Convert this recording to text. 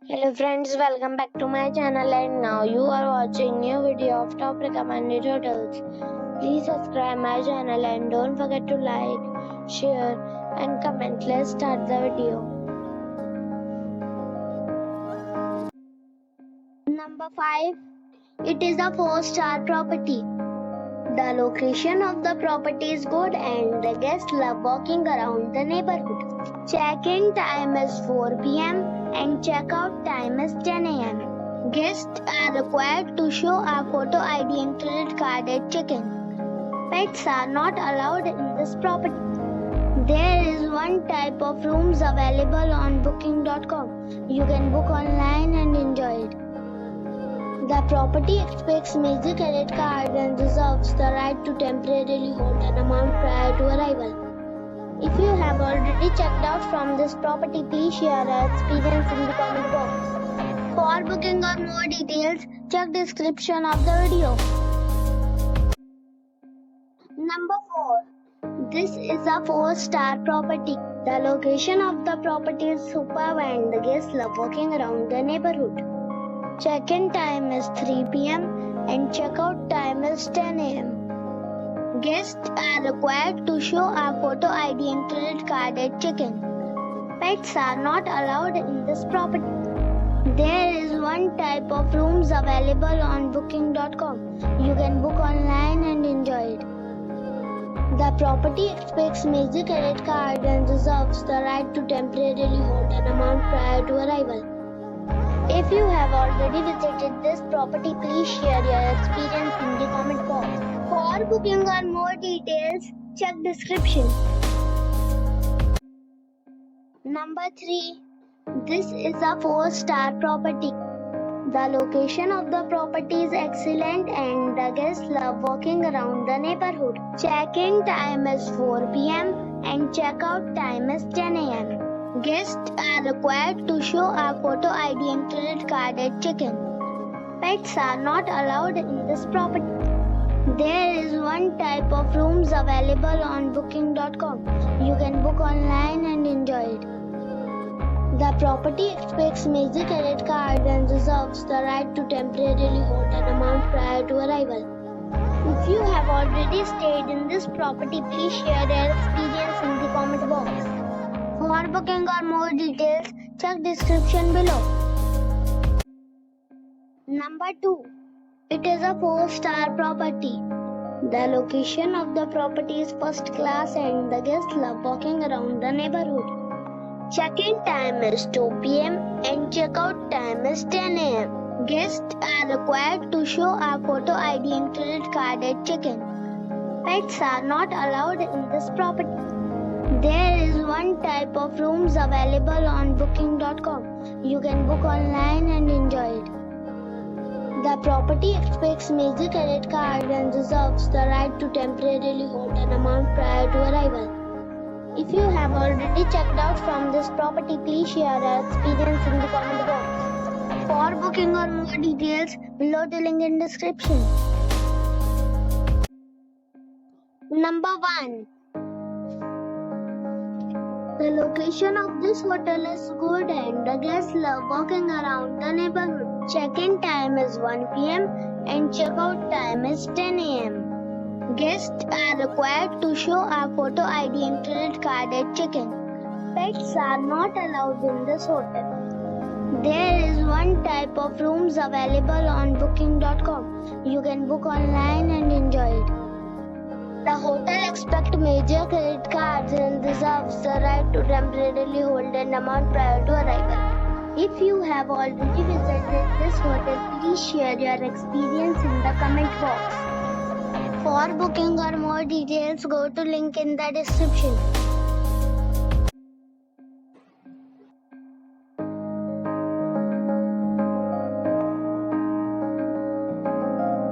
Hello friends, welcome back to my channel and now you are watching new video of top recommended hotels. Please subscribe my channel and don't forget to like, share and comment. Let's start the video. Number 5. It is a 4-star property. The location of the property is good and the guests love walking around the neighborhood. Check-in time is 4 p.m. and check-out time is 10 a.m. Guests are required to show a photo ID and credit card at check-in. Pets are not allowed in this property. There is one type of rooms available on booking.com. You can book online and enjoy it. The property expects major credit card and reserves the right to temporarily hold an amount prior to arrival. If you have already checked out from this property, please share your experience in the comment box. For booking or more details, check description of the video. Number 4. This is a 4-star property. The location of the property is superb and the guests love walking around the neighborhood. Check-in time is 3 p.m. and check-out time is 10 a.m. Guests are required to show a photo ID and credit card at check-in. Pets are not allowed in this property. There is one type of rooms available on booking.com. You can book online and enjoy it. The property expects major credit card and reserves the right to temporarily hold an amount prior to arrival. If you have already visited this property, please share your experience in the comment box. For booking or more details, check description. Number 3. This is a 4-star property. The location of the property is excellent and the guests love walking around the neighborhood. Check-in time is 4 p.m. and check-out time is 10 a.m. Guests are required to show a photo ID and credit card at check-in. Pets are not allowed in this property. There is one type of rooms available on booking.com. You can book online and enjoy it. The property expects major credit card and reserves the right to temporarily hold an amount prior to arrival. If you have already stayed in this property, please share your experience in the comment box. For booking or more details, check description below. Number 2. It is a 4-star property. The location of the property is first class and the guests love walking around the neighborhood. Check-in time is 2 p.m. and check-out time is 10 a.m. Guests are required to show a photo ID and credit card at check-in. Pets are not allowed in this property. There is one type of rooms available on booking.com. You can book online and enjoy it. The property expects major credit card and reserves the right to temporarily hold an amount prior to arrival. If you have already checked out from this property, please share your experience in the comment box. For booking or more details, below the link in description. Number 1. The location of this hotel is good and the guests love walking around the neighborhood. Check-in time is 1 p.m. and check-out time is 10 a.m. Guests are required to show a photo ID and credit card at check-in. Pets are not allowed in this hotel. There is one type of rooms available on booking.com. You can book online and enjoy it. The hotel expects major credit cards and reserves the right to temporarily hold an amount prior to arrival. If you have already visited this hotel, please share your experience in the comment box. For booking or more details, go to link in the description.